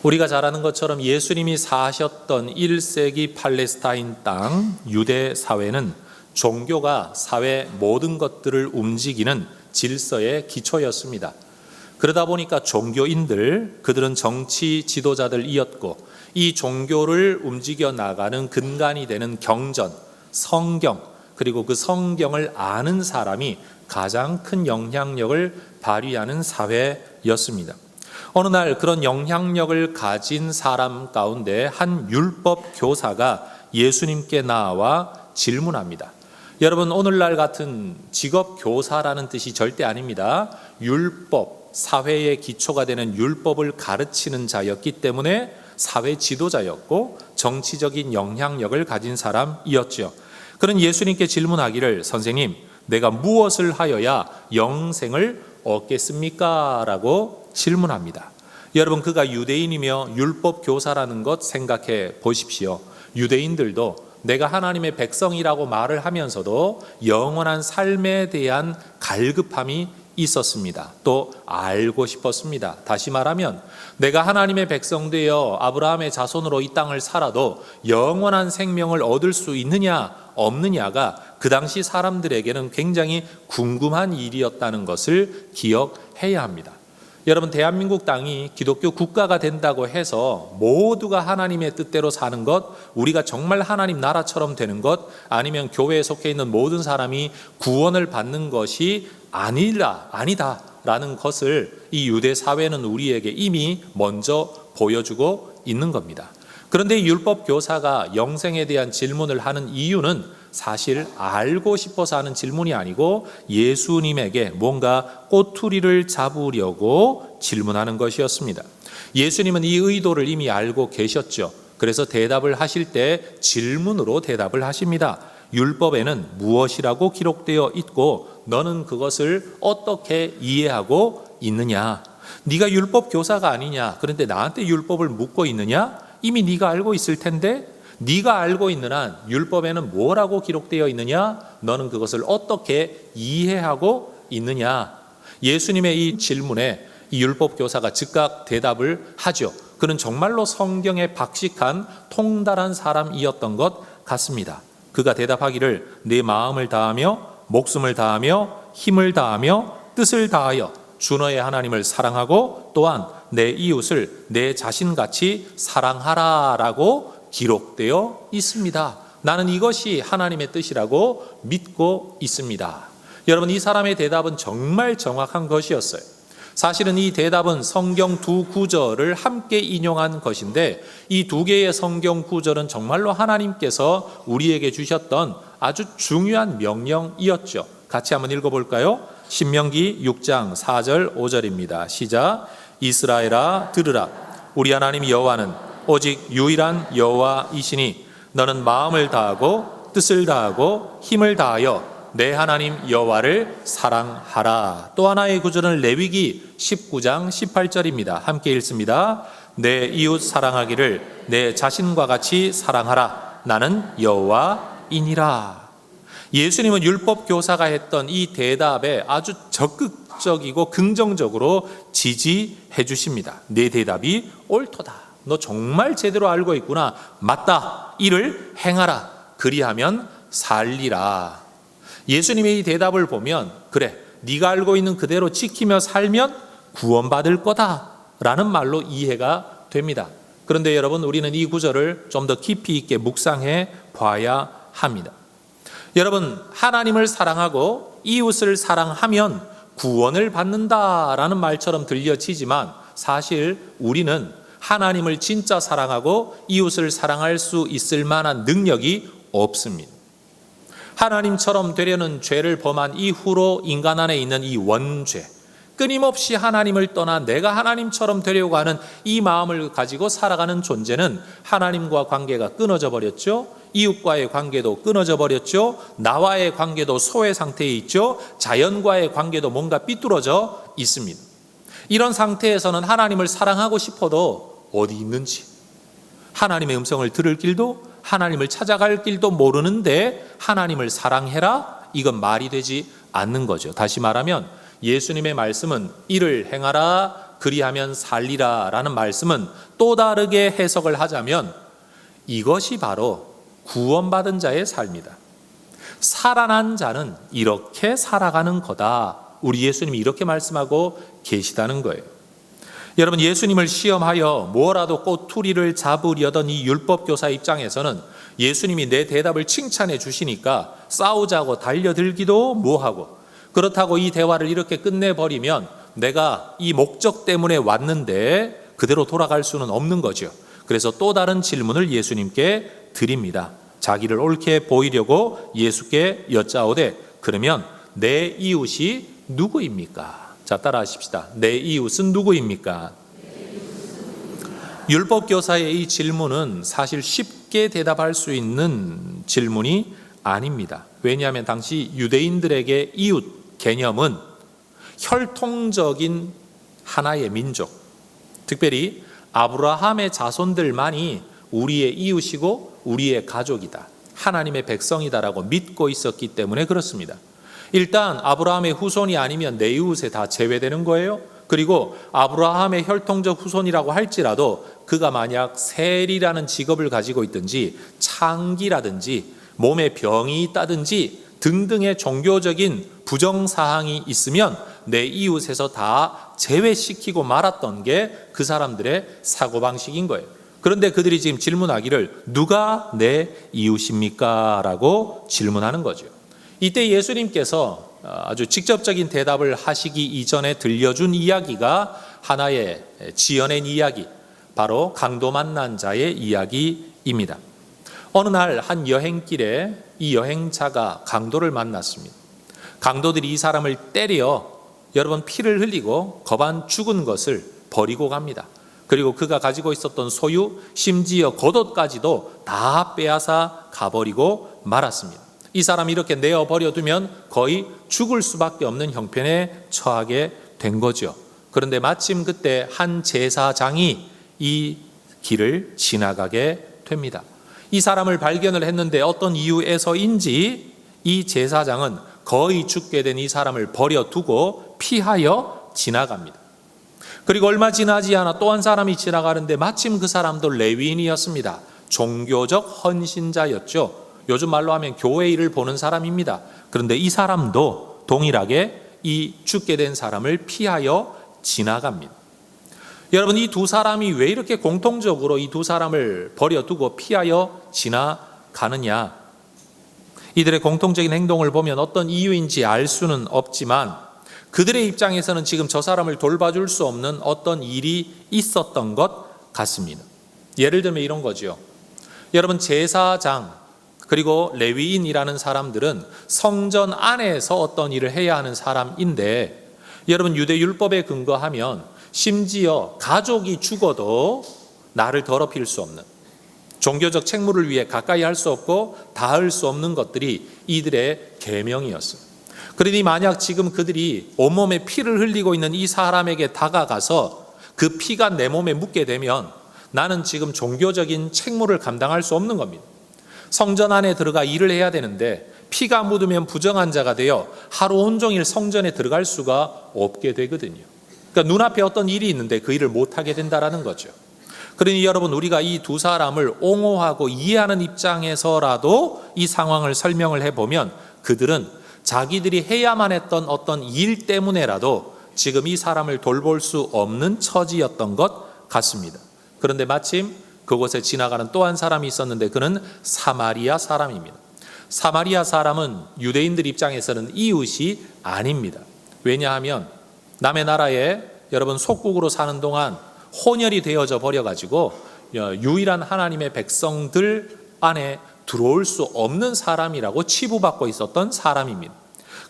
우리가 잘 아는 것처럼 예수님이 사셨던 1세기 팔레스타인 땅 유대 사회는 종교가 사회 모든 것들을 움직이는 질서의 기초였습니다. 그러다 보니까 종교인들, 그들은 정치 지도자들이었고 이 종교를 움직여 나가는 근간이 되는 경전, 성경, 그리고 그 성경을 아는 사람이 가장 큰 영향력을 발휘하는 사회였습니다. 어느 날 그런 영향력을 가진 사람 가운데 한 율법 교사가 예수님께 나와 질문합니다. 여러분, 오늘날 같은 직업 교사라는 뜻이 절대 아닙니다. 율법, 사회의 기초가 되는 율법을 가르치는 자였기 때문에 사회 지도자였고 정치적인 영향력을 가진 사람이었죠. 그런 예수님께 질문하기를, 선생님, 내가 무엇을 하여야 영생을 얻겠습니까? 라고 질문합니다. 여러분, 그가 유대인이며 율법 교사라는 것 생각해 보십시오. 유대인들도 내가 하나님의 백성이라고 말을 하면서도 영원한 삶에 대한 갈급함이 있었습니다. 또 알고 싶었습니다. 다시 말하면 내가 하나님의 백성 되어 아브라함의 자손으로 이 땅을 살아도 영원한 생명을 얻을 수 있느냐 없느냐가 그 당시 사람들에게는 굉장히 궁금한 일이었다는 것을 기억해야 합니다. 여러분, 대한민국 땅이 기독교 국가가 된다고 해서 모두가 하나님의 뜻대로 사는 것, 우리가 정말 하나님 나라처럼 되는 것, 아니면 교회에 속해 있는 모든 사람이 구원을 받는 것이 아니다라는 것을 이 유대 사회는 우리에게 이미 먼저 보여주고 있는 겁니다. 그런데 율법 교사가 영생에 대한 질문을 하는 이유는 사실 알고 싶어서 하는 질문이 아니고 예수님에게 뭔가 꼬투리를 잡으려고 질문하는 것이었습니다. 예수님은 이 의도를 이미 알고 계셨죠. 그래서 대답을 하실 때 질문으로 대답을 하십니다. 율법에는 무엇이라고 기록되어 있고 너는 그것을 어떻게 이해하고 있느냐? 네가 율법 교사가 아니냐? 그런데 나한테 율법을 묻고 있느냐? 이미 네가 알고 있을 텐데, 네가 알고 있는 한 율법에는 뭐라고 기록되어 있느냐? 너는 그것을 어떻게 이해하고 있느냐? 예수님의 이 질문에 이 율법 교사가 즉각 대답을 하죠. 그는 정말로 성경에 박식한 통달한 사람이었던 것 같습니다. 그가 대답하기를, 내 마음을 다하며 목숨을 다하며 힘을 다하며 뜻을 다하여 주 너의 하나님을 사랑하고 또한 내 이웃을 내 자신같이 사랑하라 라고 기록되어 있습니다. 나는 이것이 하나님의 뜻이라고 믿고 있습니다. 여러분, 이 사람의 대답은 정말 정확한 것이었어요. 사실은 이 대답은 성경 두 구절을 함께 인용한 것인데 이 두 개의 성경 구절은 정말로 하나님께서 우리에게 주셨던 아주 중요한 명령이었죠. 같이 한번 읽어볼까요? 신명기 6장 4절 5절입니다. 시작. 이스라엘아 들으라. 우리 하나님 여호와는 오직 유일한 여호와이시니 너는 마음을 다하고 뜻을 다하고 힘을 다하여 내 하나님 여호와를 사랑하라. 또 하나의 구절은 레위기 19장 18절입니다. 함께 읽습니다. 내 이웃 사랑하기를 내 자신과 같이 사랑하라. 나는 여호와이니라. 예수님은 율법 교사가 했던 이 대답에 아주 적극적이고 긍정적으로 지지해 주십니다. 내 대답이 옳도다. 너 정말 제대로 알고 있구나. 맞다. 이를 행하라. 그리하면 살리라. 예수님의 이 대답을 보면 그래, 네가 알고 있는 그대로 지키며 살면 구원받을 거다라는 말로 이해가 됩니다. 그런데 여러분, 우리는 이 구절을 좀 더 깊이 있게 묵상해 봐야 합니다. 여러분, 하나님을 사랑하고 이웃을 사랑하면 구원을 받는다라는 말처럼 들려지지만 사실 우리는 하나님을 진짜 사랑하고 이웃을 사랑할 수 있을 만한 능력이 없습니다. 하나님처럼 되려는 죄를 범한 이후로 인간 안에 있는 이 원죄, 끊임없이 하나님을 떠나 내가 하나님처럼 되려고 하는 이 마음을 가지고 살아가는 존재는 하나님과 관계가 끊어져 버렸죠. 이웃과의 관계도 끊어져 버렸죠. 나와의 관계도 소외 상태에 있죠. 자연과의 관계도 뭔가 삐뚤어져 있습니다. 이런 상태에서는 하나님을 사랑하고 싶어도 어디 있는지, 하나님의 음성을 들을 길도 하나님을 찾아갈 길도 모르는데 하나님을 사랑해라? 이건 말이 되지 않는 거죠. 다시 말하면 예수님의 말씀은 이를 행하라, 그리하면 살리라 라는 말씀은 또 다르게 해석을 하자면 이것이 바로 구원받은 자의 삶이다. 살아난 자는 이렇게 살아가는 거다. 우리 예수님이 이렇게 말씀하고 계시다는 거예요. 여러분, 예수님을 시험하여 뭐라도 꼬투리를 잡으려던 이 율법교사 입장에서는 예수님이 내 대답을 칭찬해 주시니까 싸우자고 달려들기도 뭐하고, 그렇다고 이 대화를 이렇게 끝내버리면 내가 이 목적 때문에 왔는데 그대로 돌아갈 수는 없는 거죠. 그래서 또 다른 질문을 예수님께 드립니다. 자기를 옳게 보이려고 예수께 여짜오되 그러면 내 이웃이 누구입니까? 자, 따라하십시다. 내 이웃은 누구입니까? 율법교사의 이 질문은 사실 쉽게 대답할 수 있는 질문이 아닙니다. 왜냐하면 당시 유대인들에게 이웃 개념은 혈통적인 하나의 민족, 특별히 아브라함의 자손들만이 우리의 이웃이고 우리의 가족이다, 하나님의 백성이다라고 믿고 있었기 때문에 그렇습니다. 일단 아브라함의 후손이 아니면 내 이웃에 다 제외되는 거예요. 그리고 아브라함의 혈통적 후손이라고 할지라도 그가 만약 셀이라는 직업을 가지고 있든지 창기라든지 몸에 병이 있다든지 등등의 종교적인 부정사항이 있으면 내 이웃에서 다 제외시키고 말았던 게 그 사람들의 사고방식인 거예요. 그런데 그들이 지금 질문하기를 누가 내 이웃입니까? 라고 질문하는 거죠. 이때 예수님께서 아주 직접적인 대답을 하시기 이전에 들려준 이야기가 하나의 지어낸 이야기, 바로 강도 만난 자의 이야기입니다. 어느 날 한 여행길에 이 여행자가 강도를 만났습니다. 강도들이 이 사람을 때려 여러 번 피를 흘리고 거반 죽은 것을 버리고 갑니다. 그리고 그가 가지고 있었던 소유, 심지어 겉옷까지도 다 빼앗아 가버리고 말았습니다. 이 사람이 이렇게 내어버려두면 거의 죽을 수밖에 없는 형편에 처하게 된 거죠. 그런데 마침 그때 한 제사장이 이 길을 지나가게 됩니다. 이 사람을 발견을 했는데 어떤 이유에서인지 이 제사장은 거의 죽게 된 이 사람을 버려두고 피하여 지나갑니다. 그리고 얼마 지나지 않아 또 한 사람이 지나가는데 마침 그 사람도 레위인이었습니다. 종교적 헌신자였죠. 요즘 말로 하면 교회 일을 보는 사람입니다. 그런데 이 사람도 동일하게 이 죽게 된 사람을 피하여 지나갑니다. 여러분, 이 두 사람이 왜 이렇게 공통적으로 이 두 사람을 버려두고 피하여 지나가느냐? 이들의 공통적인 행동을 보면 어떤 이유인지 알 수는 없지만 그들의 입장에서는 지금 저 사람을 돌봐줄 수 없는 어떤 일이 있었던 것 같습니다. 예를 들면 이런 거죠. 여러분, 제사장 그리고 레위인이라는 사람들은 성전 안에서 어떤 일을 해야 하는 사람인데, 여러분, 유대 율법에 근거하면 심지어 가족이 죽어도 나를 더럽힐 수 없는, 종교적 책무를 위해 가까이 할 수 없고 닿을 수 없는 것들이 이들의 계명이었습니다. 그러니 만약 지금 그들이 온몸에 피를 흘리고 있는 이 사람에게 다가가서 그 피가 내 몸에 묻게 되면 나는 지금 종교적인 책무를 감당할 수 없는 겁니다. 성전 안에 들어가 일을 해야 되는데 피가 묻으면 부정한 자가 되어 하루 온종일 성전에 들어갈 수가 없게 되거든요. 그러니까 눈앞에 어떤 일이 있는데 그 일을 못하게 된다는 거죠. 그러니 여러분, 우리가 이 두 사람을 옹호하고 이해하는 입장에서라도 이 상황을 설명을 해보면 그들은 자기들이 해야만 했던 어떤 일 때문에라도 지금 이 사람을 돌볼 수 없는 처지였던 것 같습니다. 그런데 마침 그곳에 지나가는 또 한 사람이 있었는데 그는 사마리아 사람입니다. 사마리아 사람은 유대인들 입장에서는 이웃이 아닙니다. 왜냐하면 남의 나라에 여러분 속국으로 사는 동안 혼혈이 되어져 버려가지고 유일한 하나님의 백성들 안에 들어올 수 없는 사람이라고 치부받고 있었던 사람입니다.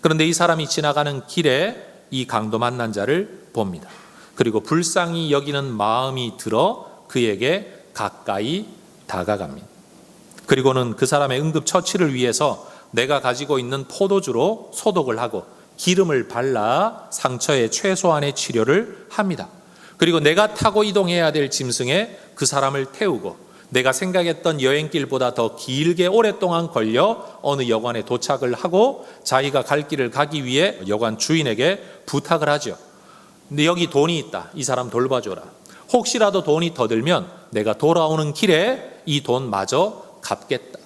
그런데 이 사람이 지나가는 길에 이 강도 만난 자를 봅니다. 그리고 불쌍히 여기는 마음이 들어 그에게 가까이 다가갑니다. 그리고는 그 사람의 응급 처치를 위해서 내가 가지고 있는 포도주로 소독을 하고 기름을 발라 상처의 최소한의 치료를 합니다. 그리고 내가 타고 이동해야 될 짐승에 그 사람을 태우고 내가 생각했던 여행길보다 더 길게 오랫동안 걸려 어느 여관에 도착을 하고 자기가 갈 길을 가기 위해 여관 주인에게 부탁을 하죠. 근데 여기 돈이 있다. 이 사람 돌봐줘라. 혹시라도 돈이 더 들면 내가 돌아오는 길에 이 돈 마저 갚겠다.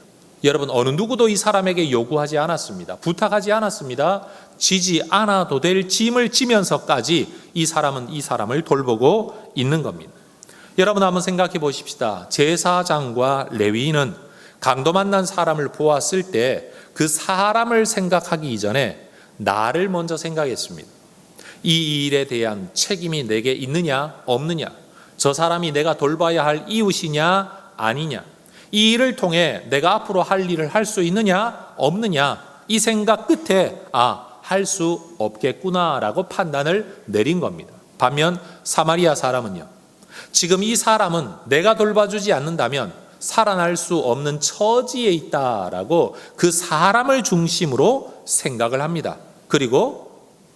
여러분, 어느 누구도 이 사람에게 요구하지 않았습니다. 부탁하지 않았습니다. 지지 않아도 될 짐을 지면서까지 이 사람은 이 사람을 돌보고 있는 겁니다. 여러분, 한번 생각해 보십시다. 제사장과 레위인은 강도 만난 사람을 보았을 때 그 사람을 생각하기 이전에 나를 먼저 생각했습니다. 이 일에 대한 책임이 내게 있느냐 없느냐, 저 사람이 내가 돌봐야 할 이웃이냐 아니냐, 이 일을 통해 내가 앞으로 할 일을 할 수 있느냐 없느냐, 이 생각 끝에 할 수 없겠구나라고 판단을 내린 겁니다. 반면 사마리아 사람은요, 지금 이 사람은 내가 돌봐주지 않는다면 살아날 수 없는 처지에 있다라고 그 사람을 중심으로 생각을 합니다. 그리고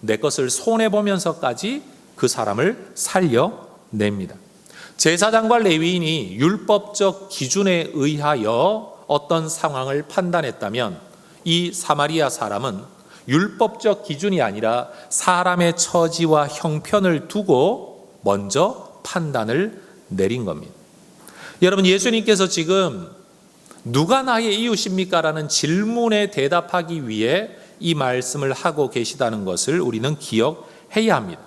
내 것을 손해보면서까지 그 사람을 살려냅니다. 제사장과 레위인이 율법적 기준에 의하여 어떤 상황을 판단했다면, 이 사마리아 사람은 율법적 기준이 아니라 사람의 처지와 형편을 두고 먼저 판단을 내린 겁니다. 여러분, 예수님께서 지금 누가 나의 이웃입니까? 라는 질문에 대답하기 위해 이 말씀을 하고 계시다는 것을 우리는 기억해야 합니다.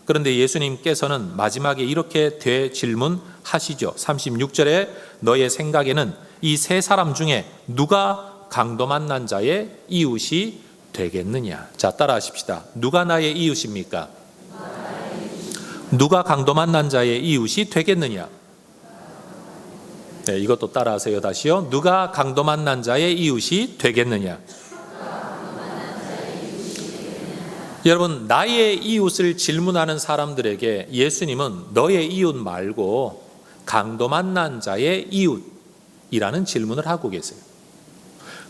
그런데 예수님께서는 마지막에 이렇게 되질문하시죠. 36절에 너의 생각에는 이 세 사람 중에 누가 강도 만난 자의 이웃이 되겠느냐? 자, 따라하십시다. 누가 나의 이웃입니까? 누가 강도 만난 자의 이웃이 되겠느냐? 네, 이것도 따라하세요. 다시요. 누가 강도 만난 자의 이웃이 되겠느냐? 여러분, 나의 이웃을 질문하는 사람들에게 예수님은 너의 이웃 말고 강도 만난 자의 이웃이라는 질문을 하고 계세요.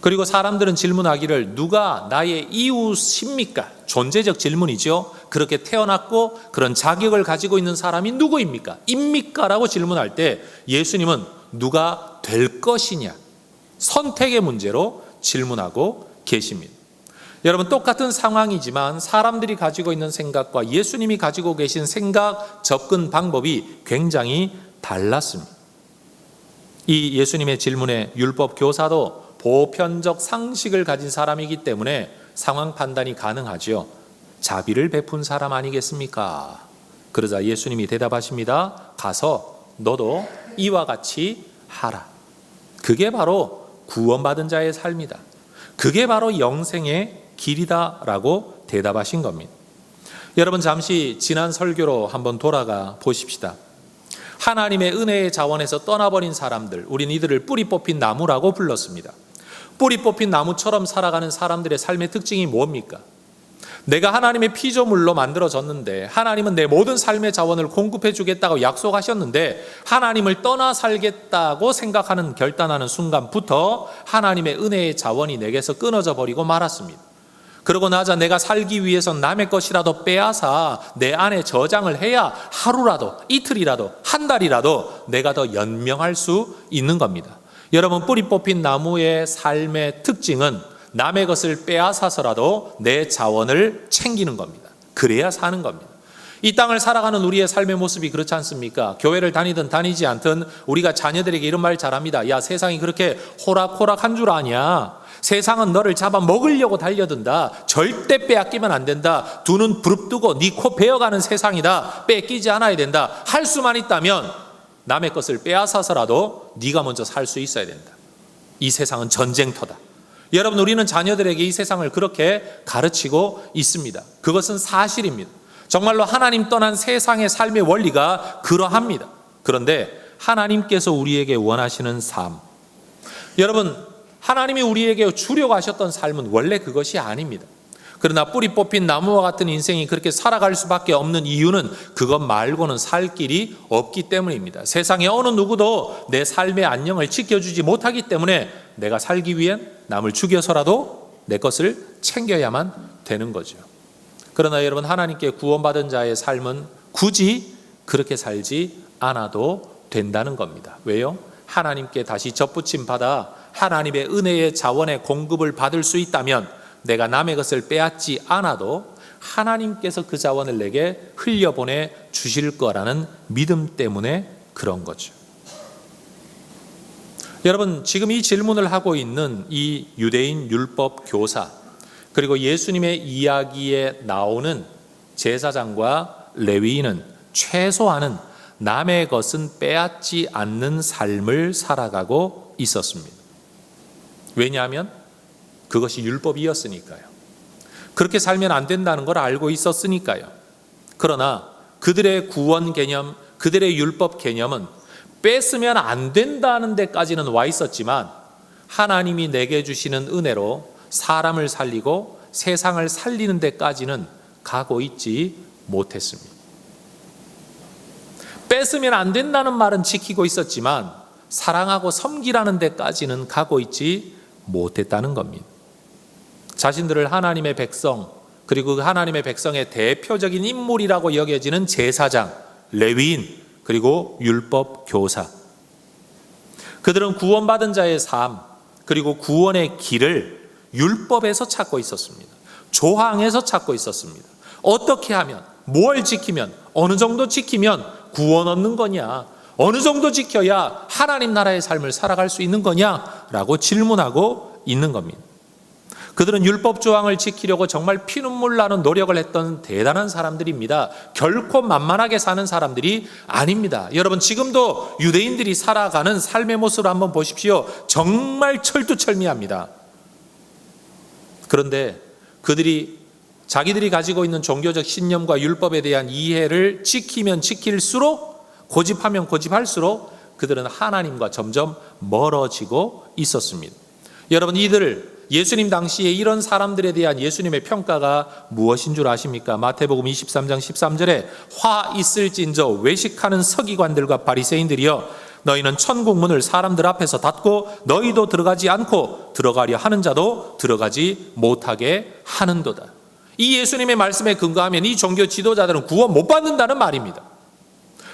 그리고 사람들은 질문하기를 누가 나의 이웃입니까? 존재적 질문이죠. 그렇게 태어났고 그런 자격을 가지고 있는 사람이 누구입니까? 입니까? 라고 질문할 때 예수님은 누가 될 것이냐, 선택의 문제로 질문하고 계십니다. 여러분, 똑같은 상황이지만 사람들이 가지고 있는 생각과 예수님이 가지고 계신 생각, 접근 방법이 굉장히 달랐습니다. 이 예수님의 질문에 율법 교사도 보편적 상식을 가진 사람이기 때문에 상황 판단이 가능하죠. 자비를 베푼 사람 아니겠습니까? 그러자 예수님이 대답하십니다. 가서 너도 이와 같이 하라. 그게 바로 구원받은 자의 삶이다. 그게 바로 영생의 길이다라고 대답하신 겁니다. 여러분, 잠시 지난 설교로 한번 돌아가 보십시다. 하나님의 은혜의 자원에서 떠나버린 사람들, 우린 이들을 뿌리 뽑힌 나무라고 불렀습니다. 뿌리 뽑힌 나무처럼 살아가는 사람들의 삶의 특징이 뭡니까? 내가 하나님의 피조물로 만들어졌는데 하나님은 내 모든 삶의 자원을 공급해 주겠다고 약속하셨는데 하나님을 떠나 살겠다고 생각하는 결단하는 순간부터 하나님의 은혜의 자원이 내게서 끊어져 버리고 말았습니다. 그러고 나자 내가 살기 위해서 남의 것이라도 빼앗아 내 안에 저장을 해야 하루라도, 이틀이라도, 한 달이라도 내가 더 연명할 수 있는 겁니다. 여러분, 뿌리 뽑힌 나무의 삶의 특징은 남의 것을 빼앗아서라도 내 자원을 챙기는 겁니다. 그래야 사는 겁니다. 이 땅을 살아가는 우리의 삶의 모습이 그렇지 않습니까? 교회를 다니든 다니지 않든 우리가 자녀들에게 이런 말 잘합니다. 야, 세상이 그렇게 호락호락한 줄 아냐? 세상은 너를 잡아 먹으려고 달려든다. 절대 빼앗기면 안 된다. 두 눈 부릅뜨고 네 코 베어가는 세상이다. 뺏기지 않아야 된다. 할 수만 있다면 남의 것을 빼앗아서라도 네가 먼저 살 수 있어야 된다. 이 세상은 전쟁터다. 여러분, 우리는 자녀들에게 이 세상을 그렇게 가르치고 있습니다. 그것은 사실입니다. 정말로 하나님 떠난 세상의 삶의 원리가 그러합니다. 그런데 하나님께서 우리에게 원하시는 삶, 여러분, 하나님이 우리에게 주려고 하셨던 삶은 원래 그것이 아닙니다. 그러나 뿌리 뽑힌 나무와 같은 인생이 그렇게 살아갈 수밖에 없는 이유는 그것 말고는 살 길이 없기 때문입니다. 세상에 어느 누구도 내 삶의 안녕을 지켜주지 못하기 때문에 내가 살기 위hen 남을 죽여서라도 내 것을 챙겨야만 되는 거죠. 그러나 여러분, 하나님께 구원받은 자의 삶은 굳이 그렇게 살지 않아도 된다는 겁니다. 왜요? 하나님께 다시 접붙임 받아 하나님의 은혜의 자원의 공급을 받을 수 있다면 내가 남의 것을 빼앗지 않아도 하나님께서 그 자원을 내게 흘려보내 주실 거라는 믿음 때문에 그런 거죠. 여러분, 지금 이 질문을 하고 있는 이 유대인 율법 교사, 그리고 예수님의 이야기에 나오는 제사장과 레위인은 최소한은 남의 것은 빼앗지 않는 삶을 살아가고 있었습니다. 왜냐하면 그것이 율법이었으니까요. 그렇게 살면 안 된다는 걸 알고 있었으니까요. 그러나 그들의 구원 개념, 그들의 율법 개념은 뺏으면 안 된다는 데까지는 와 있었지만 하나님이 내게 주시는 은혜로 사람을 살리고 세상을 살리는 데까지는 가고 있지 못했습니다. 뺏으면 안 된다는 말은 지키고 있었지만 사랑하고 섬기라는 데까지는 가고 있지 못했다는 겁니다. 자신들을 하나님의 백성, 그리고 그 하나님의 백성의 대표적인 인물이라고 여겨지는 제사장, 레위인, 그리고 율법 교사, 그들은 구원받은 자의 삶, 그리고 구원의 길을 율법에서 찾고 있었습니다. 조항에서 찾고 있었습니다. 어떻게 하면, 뭘 지키면, 어느 정도 지키면 구원 얻는 거냐, 어느 정도 지켜야 하나님 나라의 삶을 살아갈 수 있는 거냐라고 질문하고 있는 겁니다. 그들은 율법 조항을 지키려고 정말 피눈물 나는 노력을 했던 대단한 사람들입니다. 결코 만만하게 사는 사람들이 아닙니다. 여러분, 지금도 유대인들이 살아가는 삶의 모습을 한번 보십시오. 정말 철두철미합니다. 그런데 그들이 자기들이 가지고 있는 종교적 신념과 율법에 대한 이해를 지키면 지킬수록, 고집하면 고집할수록 그들은 하나님과 점점 멀어지고 있었습니다. 여러분, 이들 예수님 당시에 이런 사람들에 대한 예수님의 평가가 무엇인 줄 아십니까? 마태복음 23장 13절에 화 있을진저 외식하는 서기관들과 바리새인들이여, 너희는 천국 문을 사람들 앞에서 닫고 너희도 들어가지 않고 들어가려 하는 자도 들어가지 못하게 하는도다. 이 예수님의 말씀에 근거하면 이 종교 지도자들은 구원 못 받는다는 말입니다.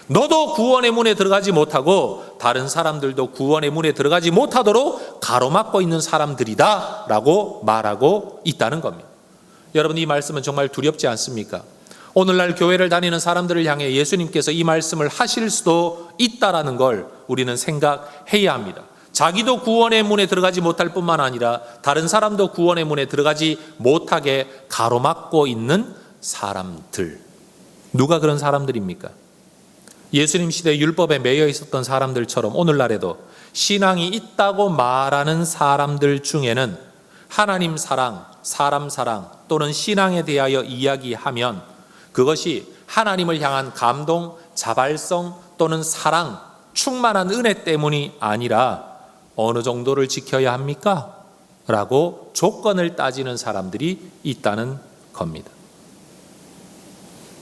너도 구원의 문에 들어가지 못하고 다른 사람들도 구원의 문에 들어가지 못하도록 가로막고 있는 사람들이다 라고 말하고 있다는 겁니다. 여러분, 이 말씀은 정말 두렵지 않습니까? 오늘날 교회를 다니는 사람들을 향해 예수님께서 이 말씀을 하실 수도 있다라는 걸 우리는 생각해야 합니다. 자기도 구원의 문에 들어가지 못할 뿐만 아니라 다른 사람도 구원의 문에 들어가지 못하게 가로막고 있는 사람들. 누가 그런 사람들입니까? 예수님 시대 율법에 매여 있었던 사람들처럼 오늘날에도 신앙이 있다고 말하는 사람들 중에는 하나님 사랑, 사람 사랑 또는 신앙에 대하여 이야기하면 그것이 하나님을 향한 감동, 자발성 또는 사랑, 충만한 은혜 때문이 아니라 어느 정도를 지켜야 합니까? 라고 조건을 따지는 사람들이 있다는 겁니다.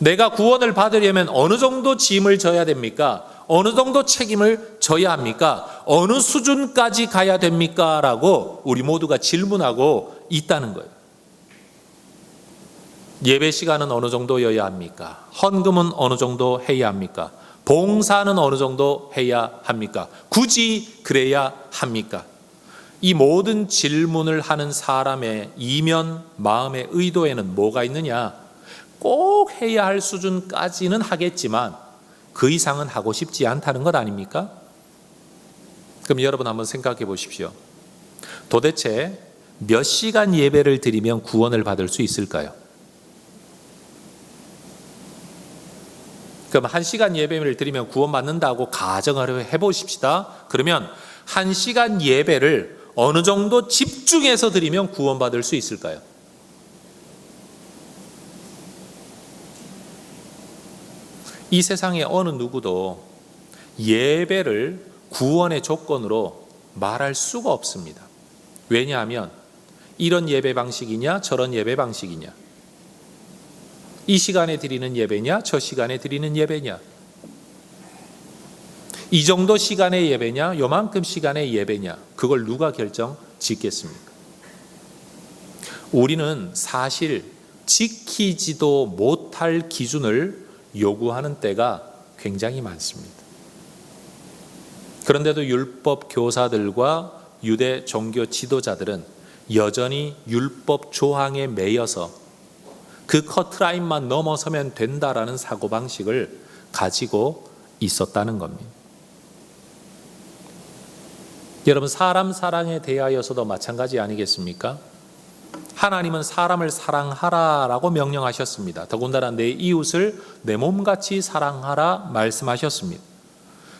내가 구원을 받으려면 어느 정도 짐을 져야 됩니까? 어느 정도 책임을 져야 합니까? 어느 수준까지 가야 됩니까? 라고 우리 모두가 질문하고 있다는 거예요. 예배 시간은 어느 정도여야 합니까? 헌금은 어느 정도 해야 합니까? 봉사는 어느 정도 해야 합니까? 굳이 그래야 합니까? 이 모든 질문을 하는 사람의 이면 마음의 의도에는 뭐가 있느냐? 꼭 해야 할 수준까지는 하겠지만 그 이상은 하고 싶지 않다는 것 아닙니까? 그럼 여러분 한번 생각해 보십시오. 도대체 몇 시간 예배를 드리면 구원을 받을 수 있을까요? 그럼 1시간 예배를 드리면 구원받는다고 가정을 해보십시다. 그러면 1시간 예배를 어느 정도 집중해서 드리면 구원받을 수 있을까요? 이 세상에 어느 누구도 예배를 구원의 조건으로 말할 수가 없습니다. 왜냐하면 이런 예배 방식이냐 저런 예배 방식이냐, 이 시간에 드리는 예배냐 저 시간에 드리는 예배냐, 이 정도 시간의 예배냐 요만큼 시간의 예배냐, 그걸 누가 결정 짓겠습니까? 우리는 사실 지키지도 못할 기준을 요구하는 때가 굉장히 많습니다. 그런데도 율법 교사들과 유대 종교 지도자들은 여전히 율법 조항에 매여서 그 커트라인만 넘어서면 된다라는 사고방식을 가지고 있었다는 겁니다. 여러분, 사람 사랑에 대하여서도 마찬가지 아니겠습니까? 하나님은 사람을 사랑하라라고 명령하셨습니다. 더군다나 내 이웃을 내 몸같이 사랑하라 말씀하셨습니다.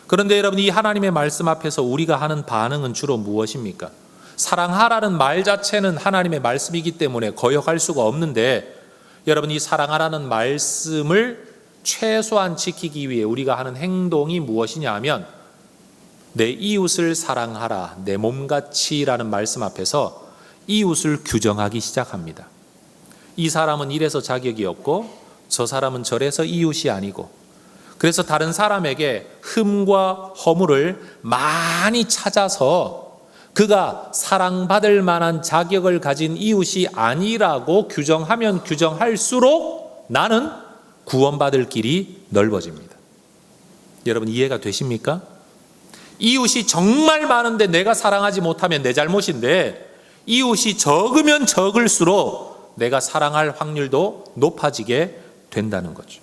그런데 여러분, 이 하나님의 말씀 앞에서 우리가 하는 반응은 주로 무엇입니까? 사랑하라는 말 자체는 하나님의 말씀이기 때문에 거역할 수가 없는데, 여러분, 이 사랑하라는 말씀을 최소한 지키기 위해 우리가 하는 행동이 무엇이냐 하면, 내 이웃을 사랑하라, 내 몸같이라는 말씀 앞에서 이웃을 규정하기 시작합니다. 이 사람은 이래서 자격이 없고 저 사람은 저래서 이웃이 아니고, 그래서 다른 사람에게 흠과 허물을 많이 찾아서 그가 사랑받을 만한 자격을 가진 이웃이 아니라고 규정하면 규정할수록 나는 구원받을 길이 넓어집니다. 여러분, 이해가 되십니까? 이웃이 정말 많은데 내가 사랑하지 못하면 내 잘못인데, 이웃이 적으면 적을수록 내가 사랑할 확률도 높아지게 된다는 거죠.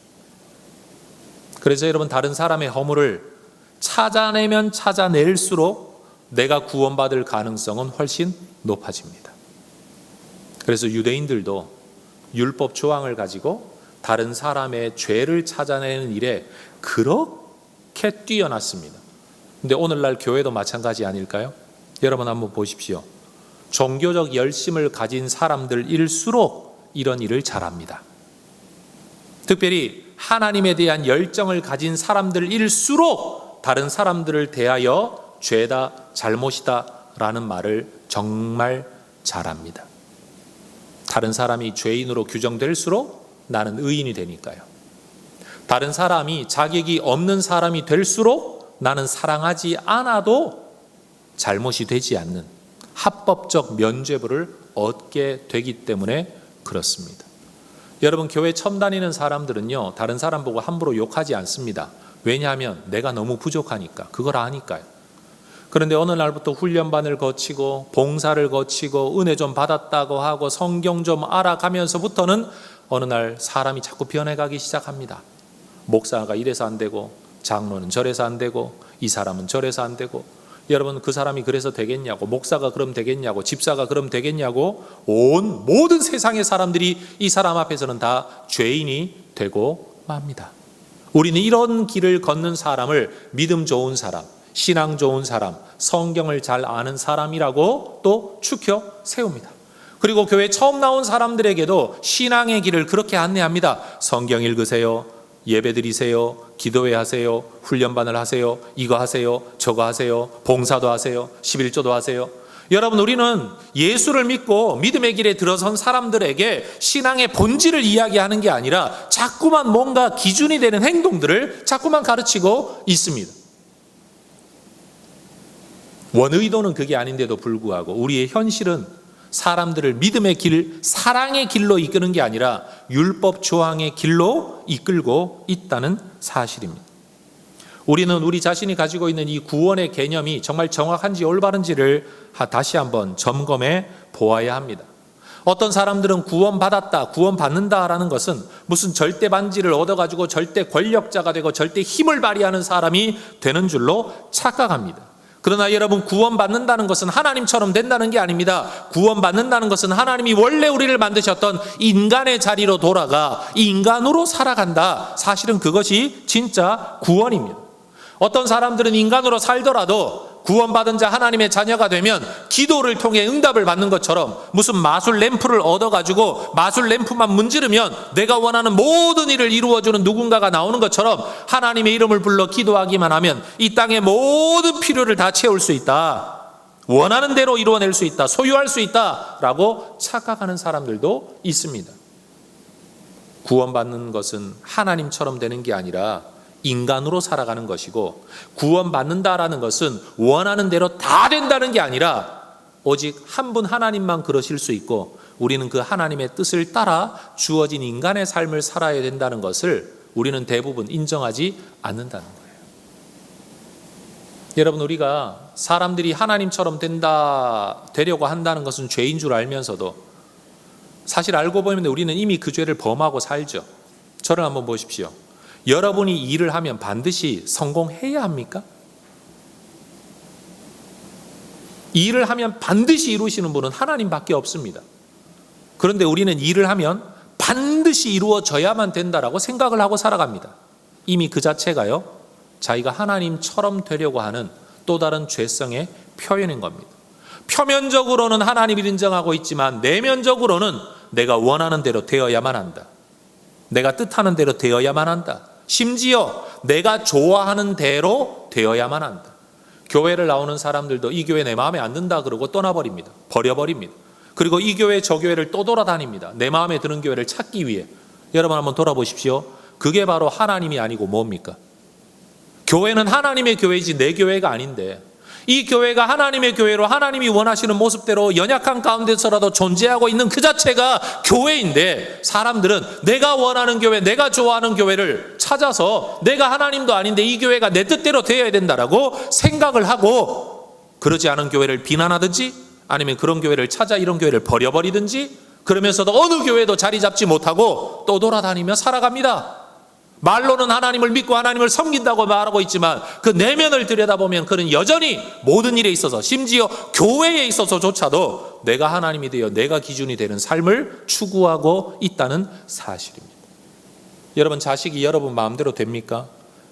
그래서 여러분, 다른 사람의 허물을 찾아내면 찾아낼수록 내가 구원받을 가능성은 훨씬 높아집니다. 그래서 유대인들도 율법 조항을 가지고 다른 사람의 죄를 찾아내는 일에 그렇게 뛰어났습니다. 근데 오늘날 교회도 마찬가지 아닐까요? 여러분, 한번 보십시오. 종교적 열심을 가진 사람들일수록 이런 일을 잘합니다. 특별히 하나님에 대한 열정을 가진 사람들일수록 다른 사람들을 대하여 죄다, 잘못이다 라는 말을 정말 잘합니다. 다른 사람이 죄인으로 규정될수록 나는 의인이 되니까요. 다른 사람이 자격이 없는 사람이 될수록 나는 사랑하지 않아도 잘못이 되지 않는 합법적 면죄부를 얻게 되기 때문에 그렇습니다. 여러분, 교회 처음 다니는 사람들은요, 다른 사람 보고 함부로 욕하지 않습니다. 왜냐하면 내가 너무 부족하니까, 그걸 아니까요. 그런데 어느 날부터 훈련반을 거치고 봉사를 거치고 은혜 좀 받았다고 하고 성경 좀 알아가면서부터는 어느 날 사람이 자꾸 변해가기 시작합니다. 목사가 이래서 안 되고, 장로는 저래서 안 되고, 이 사람은 저래서 안 되고. 여러분, 그 사람이 그래서 되겠냐고, 목사가 그럼 되겠냐고, 집사가 그럼 되겠냐고, 모든 세상의 사람들이 이 사람 앞에서는 다 죄인이 되고 맙니다. 우리는 이런 길을 걷는 사람을 믿음 좋은 사람, 신앙 좋은 사람, 성경을 잘 아는 사람이라고 또 추켜 세웁니다. 그리고 교회 처음 나온 사람들에게도 신앙의 길을 그렇게 안내합니다. 성경 읽으세요, 예배 드리세요, 기도회 하세요, 훈련반을 하세요, 이거 하세요, 저거 하세요, 봉사도 하세요, 11조도 하세요. 여러분, 우리는 예수를 믿고 믿음의 길에 들어선 사람들에게 신앙의 본질을 이야기하는 게 아니라 자꾸만 뭔가 기준이 되는 행동들을 자꾸만 가르치고 있습니다. 원의도는 그게 아닌데도 불구하고 우리의 현실은 사람들을 믿음의 길, 사랑의 길로 이끄는 게 아니라 율법 조항의 길로 이끌고 있다는 사실입니다. 우리는 우리 자신이 가지고 있는 이 구원의 개념이 정말 정확한지 올바른지를 다시 한번 점검해 보아야 합니다. 어떤 사람들은 구원받았다, 구원받는다라는 것은 무슨 절대 반지를 얻어가지고 절대 권력자가 되고 절대 힘을 발휘하는 사람이 되는 줄로 착각합니다. 그러나 여러분, 구원받는다는 것은 하나님처럼 된다는 게 아닙니다. 구원받는다는 것은 하나님이 원래 우리를 만드셨던 인간의 자리로 돌아가 인간으로 살아간다. 사실은 그것이 진짜 구원입니다. 어떤 사람들은 인간으로 살더라도 구원받은 자 하나님의 자녀가 되면 기도를 통해 응답을 받는 것처럼 무슨 마술 램프를 얻어가지고 마술 램프만 문지르면 내가 원하는 모든 일을 이루어주는 누군가가 나오는 것처럼 하나님의 이름을 불러 기도하기만 하면 이 땅의 모든 필요를 다 채울 수 있다, 원하는 대로 이루어낼 수 있다, 소유할 수 있다라고 착각하는 사람들도 있습니다. 구원받는 것은 하나님처럼 되는 게 아니라 인간으로 살아가는 것이고, 구원받는다라는 것은 원하는 대로 다 된다는 게 아니라 오직 한 분 하나님만 그러실 수 있고 우리는 그 하나님의 뜻을 따라 주어진 인간의 삶을 살아야 된다는 것을 우리는 대부분 인정하지 않는다는 거예요. 여러분, 우리가 사람들이 하나님처럼 되려고 한다는 것은 죄인 줄 알면서도 사실 알고 보면 우리는 이미 그 죄를 범하고 살죠. 저를 한번 보십시오. 여러분이 일을 하면 반드시 성공해야 합니까? 일을 하면 반드시 이루시는 분은 하나님밖에 없습니다. 그런데 우리는 일을 하면 반드시 이루어져야만 된다라고 생각을 하고 살아갑니다. 이미 그 자체가요, 자기가 하나님처럼 되려고 하는 또 다른 죄성의 표현인 겁니다. 표면적으로는 하나님을 인정하고 있지만 내면적으로는 내가 원하는 대로 되어야만 한다. 내가 뜻하는 대로 되어야만 한다. 심지어 내가 좋아하는 대로 되어야만 한다. 교회를 나오는 사람들도 이 교회 내 마음에 안 든다 그러고 떠나버립니다. 버려버립니다. 그리고 이 교회 저 교회를 또 돌아다닙니다. 내 마음에 드는 교회를 찾기 위해. 여러분 한번 돌아보십시오. 그게 바로 하나님이 아니고 뭡니까? 교회는 하나님의 교회이지 내 교회가 아닌데, 이 교회가 하나님의 교회로 하나님이 원하시는 모습대로 연약한 가운데서라도 존재하고 있는 그 자체가 교회인데, 사람들은 내가 원하는 교회, 내가 좋아하는 교회를 찾아서 내가 하나님도 아닌데 이 교회가 내 뜻대로 되어야 된다라고 생각을 하고, 그러지 않은 교회를 비난하든지 아니면 그런 교회를 찾아 이런 교회를 버려버리든지, 그러면서도 어느 교회도 자리 잡지 못하고 또 돌아다니며 살아갑니다. 말로는 하나님을 믿고 하나님을 섬긴다고 말하고 있지만 그 내면을 들여다보면 그는 여전히 모든 일에 있어서, 심지어 교회에 있어서조차도 내가 하나님이 되어 내가 기준이 되는 삶을 추구하고 있다는 사실입니다. 여러분, 자식이 여러분 마음대로 됩니까?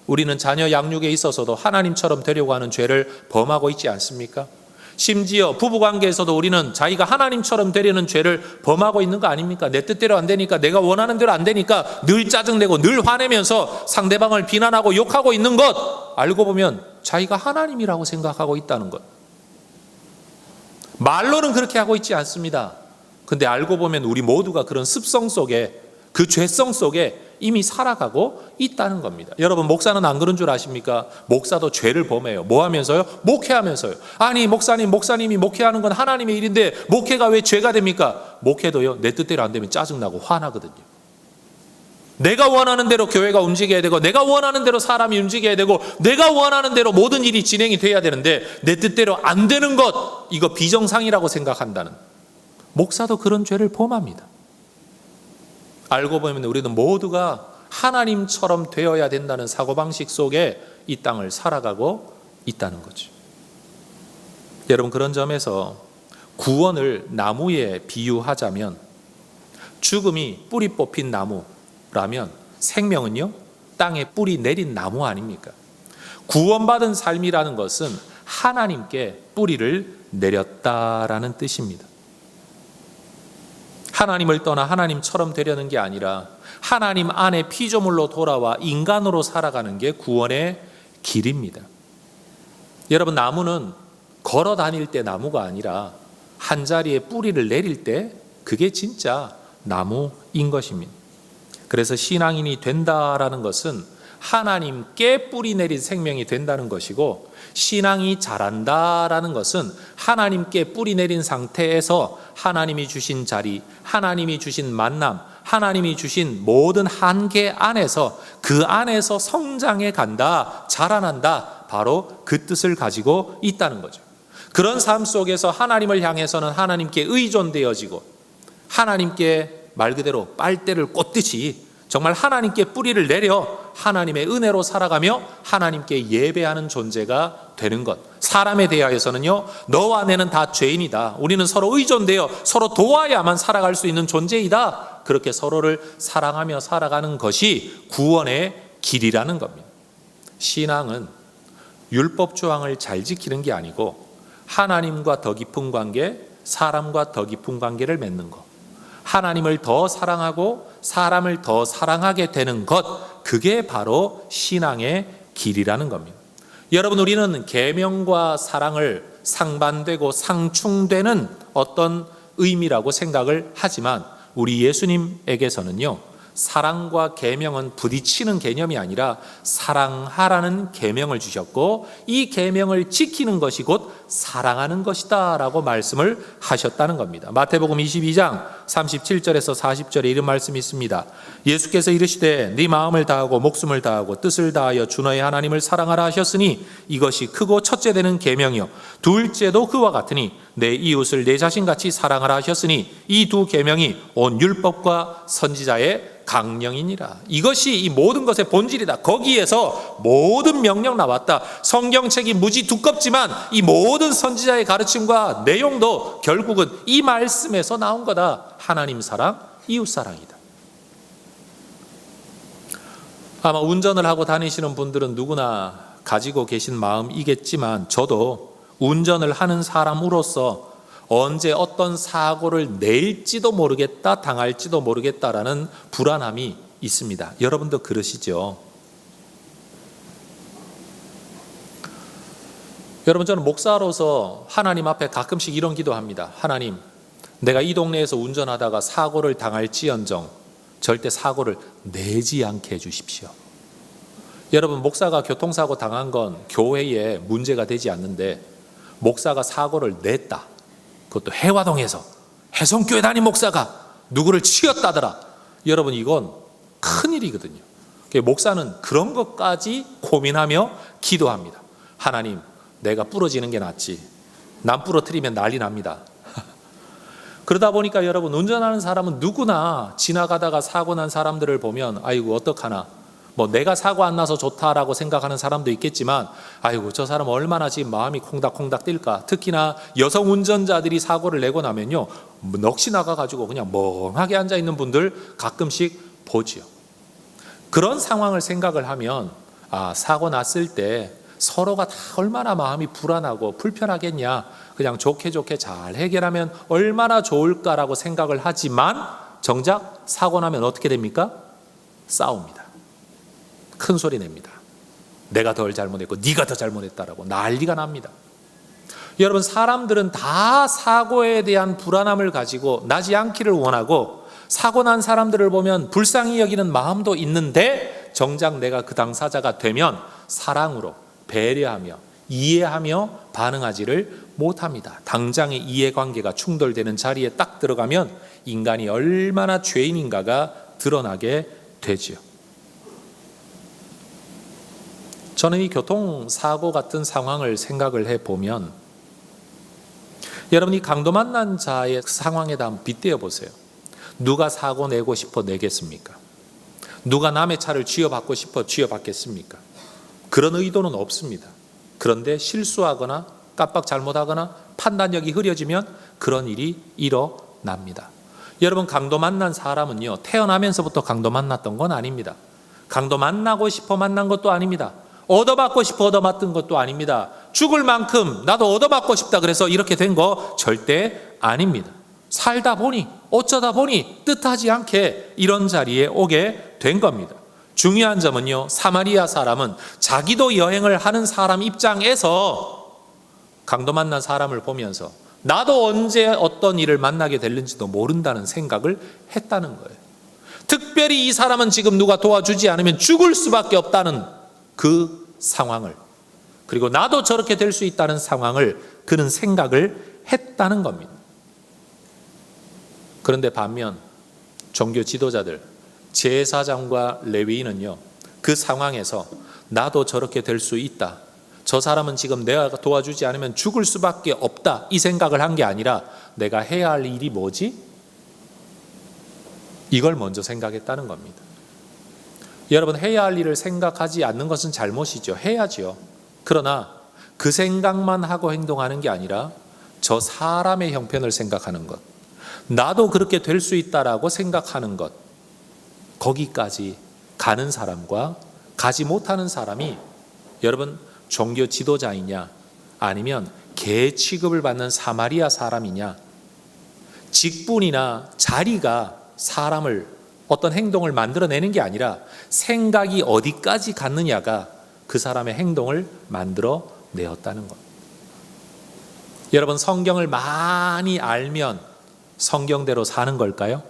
우리는 자녀 양육에 있어서도 하나님처럼 되려고 하는 죄를 범하고 있지 않습니까? 심지어 부부관계에서도 우리는 자기가 하나님처럼 되려는 죄를 범하고 있는 거 아닙니까? 내 뜻대로 안 되니까, 내가 원하는 대로 안 되니까 늘 짜증내고 늘 화내면서 상대방을 비난하고 욕하고 있는 것, 알고 보면 자기가 하나님이라고 생각하고 있다는 것. 말로는 그렇게 하고 있지 않습니다. 근데 알고 보면 우리 모두가 그런 습성 속에, 그 죄성 속에 이미 살아가고 있다는 겁니다. 여러분, 목사는 안 그런 줄 아십니까? 목사도 죄를 범해요. 뭐 하면서요? 목회하면서요. 아니 목사님이 목회하는 건 하나님의 일인데 목회가 왜 죄가 됩니까? 목회도요, 내 뜻대로 안 되면 짜증나고 화나거든요. 내가 원하는 대로 교회가 움직여야 되고, 내가 원하는 대로 사람이 움직여야 되고, 내가 원하는 대로 모든 일이 진행이 돼야 되는데 내 뜻대로 안 되는 것, 이거 비정상이라고 생각한다는, 목사도 그런 죄를 범합니다. 알고 보면 우리는 모두가 하나님처럼 되어야 된다는 사고방식 속에 이 땅을 살아가고 있다는 거죠. 여러분, 그런 점에서 구원을 나무에 비유하자면, 죽음이 뿌리 뽑힌 나무라면 생명은요, 땅에 뿌리 내린 나무 아닙니까? 구원받은 삶이라는 것은 하나님께 뿌리를 내렸다라는 뜻입니다. 하나님을 떠나 하나님처럼 되려는 게 아니라 하나님 안에 피조물로 돌아와 인간으로 살아가는 게 구원의 길입니다. 여러분, 나무는 걸어 다닐 때 나무가 아니라 한 자리에 뿌리를 내릴 때 그게 진짜 나무인 것입니다. 그래서 신앙인이 된다라는 것은 하나님께 뿌리 내린 생명이 된다는 것이고, 신앙이 자란다라는 것은 하나님께 뿌리 내린 상태에서 하나님이 주신 자리, 하나님이 주신 만남, 하나님이 주신 모든 한계 안에서, 그 안에서 성장해 간다, 자라난다, 바로 그 뜻을 가지고 있다는 거죠. 그런 삶 속에서 하나님을 향해서는 하나님께 의존되어지고, 하나님께 말 그대로 빨대를 꽂듯이 정말 하나님께 뿌리를 내려 하나님의 은혜로 살아가며 하나님께 예배하는 존재가 되는 것. 사람에 대하여서는요, 너와 내는 다 죄인이다, 우리는 서로 의존되어 서로 도와야만 살아갈 수 있는 존재이다, 그렇게 서로를 사랑하며 살아가는 것이 구원의 길이라는 겁니다. 신앙은 율법 조항을 잘 지키는 게 아니고 하나님과 더 깊은 관계, 사람과 더 깊은 관계를 맺는 것, 하나님을 더 사랑하고 사람을 더 사랑하게 되는 것, 그게 바로 신앙의 길이라는 겁니다. 여러분, 우리는 계명과 사랑을 상반되고 상충되는 어떤 의미라고 생각을 하지만 우리 예수님에게서는요, 사랑과 계명은 부딪히는 개념이 아니라 사랑하라는 계명을 주셨고 이 계명을 지키는 것이 곧 사랑하는 것이다 라고 말씀을 하셨다는 겁니다. 마태복음 22장 37절에서 40절에 이런 말씀이 있습니다. 예수께서 이르시되 네 마음을 다하고 목숨을 다하고 뜻을 다하여 주 너의 하나님을 사랑하라 하셨으니 이것이 크고 첫째 되는 계명이요 둘째도 그와 같으니 내 이웃을 내 자신같이 사랑하라 하셨으니 이 두 계명이 온 율법과 선지자의 강령이니라. 이것이 이 모든 것의 본질이다. 거기에서 모든 명령 나왔다. 성경책이 무지 두껍지만 이 모든 선지자의 가르침과 내용도 결국은 이 말씀에서 나온 거다. 하나님 사랑, 이웃 사랑이다. 아마 운전을 하고 다니시는 분들은 누구나 가지고 계신 마음이겠지만 저도 운전을 하는 사람으로서 언제 어떤 사고를 낼지도 모르겠다, 당할지도 모르겠다라는 불안함이 있습니다. 여러분도 그러시죠? 여러분, 저는 목사로서 하나님 앞에 가끔씩 이런 기도합니다. 하나님, 내가 이 동네에서 운전하다가 사고를 당할지언정 절대 사고를 내지 않게 해주십시오. 여러분, 목사가 교통사고 당한 건 교회에 문제가 되지 않는데 목사가 사고를 냈다. 그것도 해화동에서 해성교회 담임 목사가 누구를 치였다더라. 여러분, 이건 큰일이거든요. 목사는 그런 것까지 고민하며 기도합니다. 하나님, 내가 부러지는 게 낫지. 남 부러뜨리면 난리 납니다. 그러다 보니까 여러분, 운전하는 사람은 누구나 지나가다가 사고 난 사람들을 보면 아이고 어떡하나, 뭐 내가 사고 안 나서 좋다라고 생각하는 사람도 있겠지만 아이고 저 사람 얼마나 지금 마음이 콩닥콩닥 뛸까. 특히나 여성 운전자들이 사고를 내고 나면요 넋이 나가가지고 그냥 멍하게 앉아있는 분들 가끔씩 보지요. 그런 상황을 생각을 하면 사고 났을 때 서로가 다 얼마나 마음이 불안하고 불편하겠냐, 그냥 좋게 잘 해결하면 얼마나 좋을까라고 생각을 하지만 정작 사고 나면 어떻게 됩니까? 싸웁니다. 큰 소리 냅니다. 내가 덜 잘못했고 네가 더 잘못했다라고 난리가 납니다. 여러분, 사람들은 다 사고에 대한 불안함을 가지고 나지 않기를 원하고 사고 난 사람들을 보면 불쌍히 여기는 마음도 있는데 정작 내가 그 당사자가 되면 사랑으로 배려하며 이해하며 반응하지를 못합니다. 당장의 이해관계가 충돌되는 자리에 딱 들어가면 인간이 얼마나 죄인인가가 드러나게 되지요. 저는 이 교통사고 같은 상황을 생각을 해보면 여러분이 강도 만난 자의 상황에다 한번 빗대어 보세요. 누가 사고 내고 싶어 내겠습니까? 누가 남의 차를 쥐어받고 싶어 쥐어받겠습니까? 그런 의도는 없습니다. 그런데 실수하거나 깜빡 잘못하거나 판단력이 흐려지면 그런 일이 일어납니다. 여러분, 강도 만난 사람은요 태어나면서부터 강도 만났던 건 아닙니다. 강도 만나고 싶어 만난 것도 아닙니다. 얻어받고 싶어 얻어맞던 것도 아닙니다. 죽을 만큼 나도 얻어받고 싶다 그래서 이렇게 된 거 절대 아닙니다. 살다 보니 어쩌다 보니 뜻하지 않게 이런 자리에 오게 된 겁니다. 중요한 점은요, 사마리아 사람은 자기도 여행을 하는 사람 입장에서 강도 만난 사람을 보면서 나도 언제 어떤 일을 만나게 될는지도 모른다는 생각을 했다는 거예요. 특별히 이 사람은 지금 누가 도와주지 않으면 죽을 수밖에 없다는 그 상황을, 그리고 나도 저렇게 될 수 있다는 상황을 그는 생각을 했다는 겁니다. 그런데 반면 종교 지도자들, 제사장과 레위인은요 그 상황에서 나도 저렇게 될 수 있다, 저 사람은 지금 내가 도와주지 않으면 죽을 수밖에 없다, 이 생각을 한 게 아니라 내가 해야 할 일이 뭐지? 이걸 먼저 생각했다는 겁니다. 여러분, 해야 할 일을 생각하지 않는 것은 잘못이죠. 해야죠. 그러나 그 생각만 하고 행동하는 게 아니라 저 사람의 형편을 생각하는 것, 나도 그렇게 될 수 있다라고 생각하는 것, 거기까지 가는 사람과 가지 못하는 사람이 여러분 종교 지도자이냐 아니면 개 취급을 받는 사마리아 사람이냐, 직분이나 자리가 사람을 어떤 행동을 만들어내는 게 아니라 생각이 어디까지 갔느냐가 그 사람의 행동을 만들어내었다는 것. 여러분, 성경을 많이 알면 성경대로 사는 걸까요?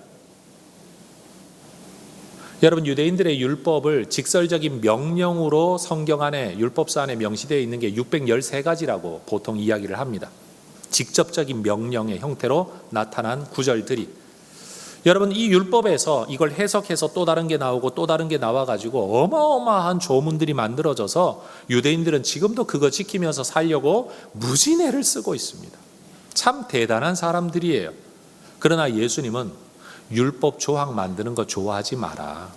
여러분, 유대인들의 율법을 직설적인 명령으로 성경 안에, 율법서 안에 명시되어 있는 게 613가지라고 보통 이야기를 합니다. 직접적인 명령의 형태로 나타난 구절들이. 여러분, 이 율법에서 이걸 해석해서 또 다른 게 나오고 또 다른 게 나와가지고 어마어마한 조문들이 만들어져서 유대인들은 지금도 그거 지키면서 살려고 무진애를 쓰고 있습니다. 참 대단한 사람들이에요. 그러나 예수님은 율법 조항 만드는 거 좋아하지 마라.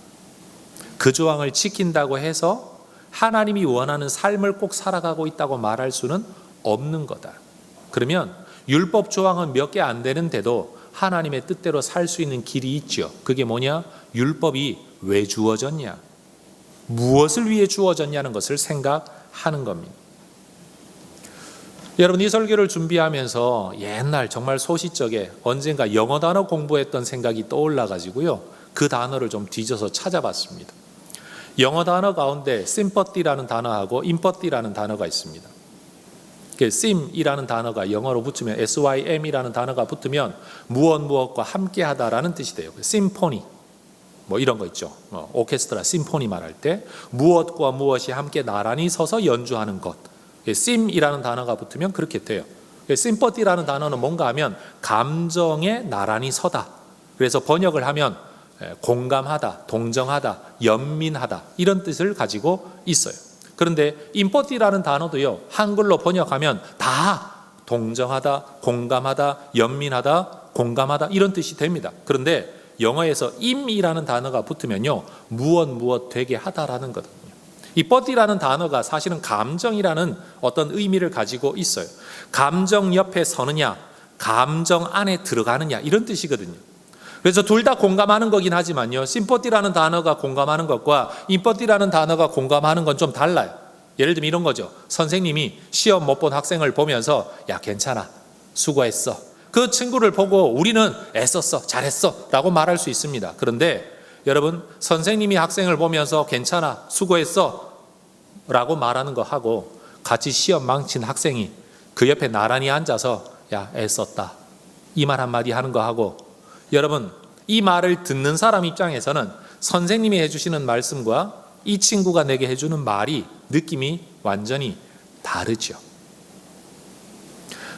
그 조항을 지킨다고 해서 하나님이 원하는 삶을 꼭 살아가고 있다고 말할 수는 없는 거다. 그러면 율법 조항은 몇 개 안 되는데도 하나님의 뜻대로 살 수 있는 길이 있죠. 그게 뭐냐? 율법이 왜 주어졌냐? 무엇을 위해 주어졌냐는 것을 생각하는 겁니다. 여러분, 이 설교를 준비하면서 옛날 정말 소시적에 언젠가 영어 단어 공부했던 생각이 떠올라가지고요, 그 단어를 좀 뒤져서 찾아봤습니다. 영어 단어 가운데 sympathy라는 단어하고 empathy라는 단어가 있습니다. sim이라는 단어가 영어로 붙으면 sym이라는 단어가 붙으면 무엇과 함께하다라는 뜻이 돼요. 심포니 뭐 이런 거 있죠. 오케스트라 심포니 말할 때 무엇과 무엇이 함께 나란히 서서 연주하는 것. 심이라는 단어가 붙으면 그렇게 돼요. 심퍼티라는 단어는 뭔가 하면 감정에 나란히 서다. 그래서 번역을 하면 공감하다, 동정하다, 연민하다 이런 뜻을 가지고 있어요. 그런데 임퍼티라는 단어도요, 한글로 번역하면 다 동정하다, 공감하다, 연민하다, 공감하다 이런 뜻이 됩니다. 그런데 영어에서 임이라는 단어가 붙으면요, 무엇 되게 하다라는 거거든요. 이 버티라는 단어가 사실은 감정이라는 어떤 의미를 가지고 있어요. 감정 옆에 서느냐, 감정 안에 들어가느냐 이런 뜻이거든요. 그래서 둘 다 공감하는 거긴 하지만요, 심퍼티라는 단어가 공감하는 것과 임퍼티라는 단어가 공감하는 건 좀 달라요. 예를 들면 이런 거죠. 선생님이 시험 못 본 학생을 보면서 야 괜찮아, 수고했어. 그 친구를 보고 우리는 애썼어, 잘했어 라고 말할 수 있습니다. 그런데 여러분, 선생님이 학생을 보면서 괜찮아, 수고했어 라고 말하는 거 하고 같이 시험 망친 학생이 그 옆에 나란히 앉아서 야 애썼다 이 말 한마디 하는 거 하고, 여러분 이 말을 듣는 사람 입장에서는 선생님이 해주시는 말씀과 이 친구가 내게 해주는 말이 느낌이 완전히 다르죠.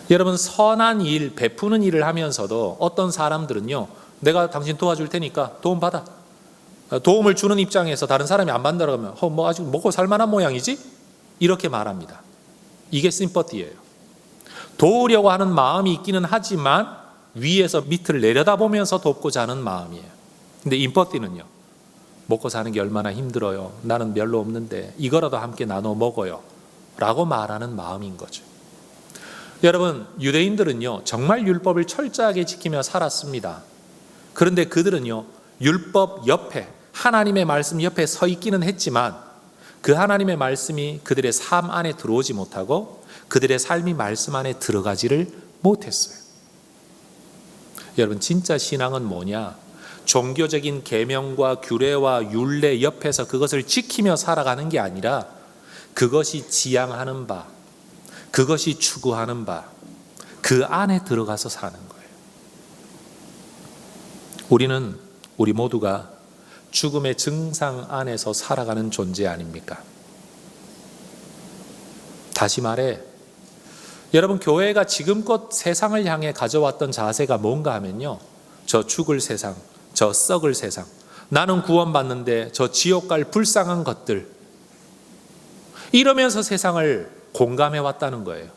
여러분, 선한 일, 베푸는 일을 하면서도 어떤 사람들은요, 내가 당신 도와줄 테니까 도움 받아. 도움을 주는 입장에서 다른 사람이 안 받는다고 하면 뭐 아직 먹고 살만한 모양이지? 이렇게 말합니다. 이게 심퍼티예요. 도우려고 하는 마음이 있기는 하지만 위에서 밑을 내려다보면서 돕고자 하는 마음이에요. 근데 임퍼티는요, 먹고 사는 게 얼마나 힘들어요, 나는 별로 없는데 이거라도 함께 나눠 먹어요 라고 말하는 마음인 거죠. 여러분, 유대인들은요 정말 율법을 철저하게 지키며 살았습니다. 그런데 그들은요 율법 옆에, 하나님의 말씀 옆에 서 있기는 했지만 그 하나님의 말씀이 그들의 삶 안에 들어오지 못하고 그들의 삶이 말씀 안에 들어가지를 못했어요. 여러분, 진짜 신앙은 뭐냐? 종교적인 계명과 규례와 율례 옆에서 그것을 지키며 살아가는 게 아니라 그것이 지향하는 바, 그것이 추구하는 바, 그 안에 들어가서 사는 거예요. 우리 모두가 죽음의 증상 안에서 살아가는 존재 아닙니까? 다시 말해, 여러분, 교회가 지금껏 세상을 향해 가져왔던 자세가 뭔가 하면요, 저 죽을 세상, 저 썩을 세상, 나는 구원받는데 저 지옥 갈 불쌍한 것들, 이러면서 세상을 공감해 왔다는 거예요.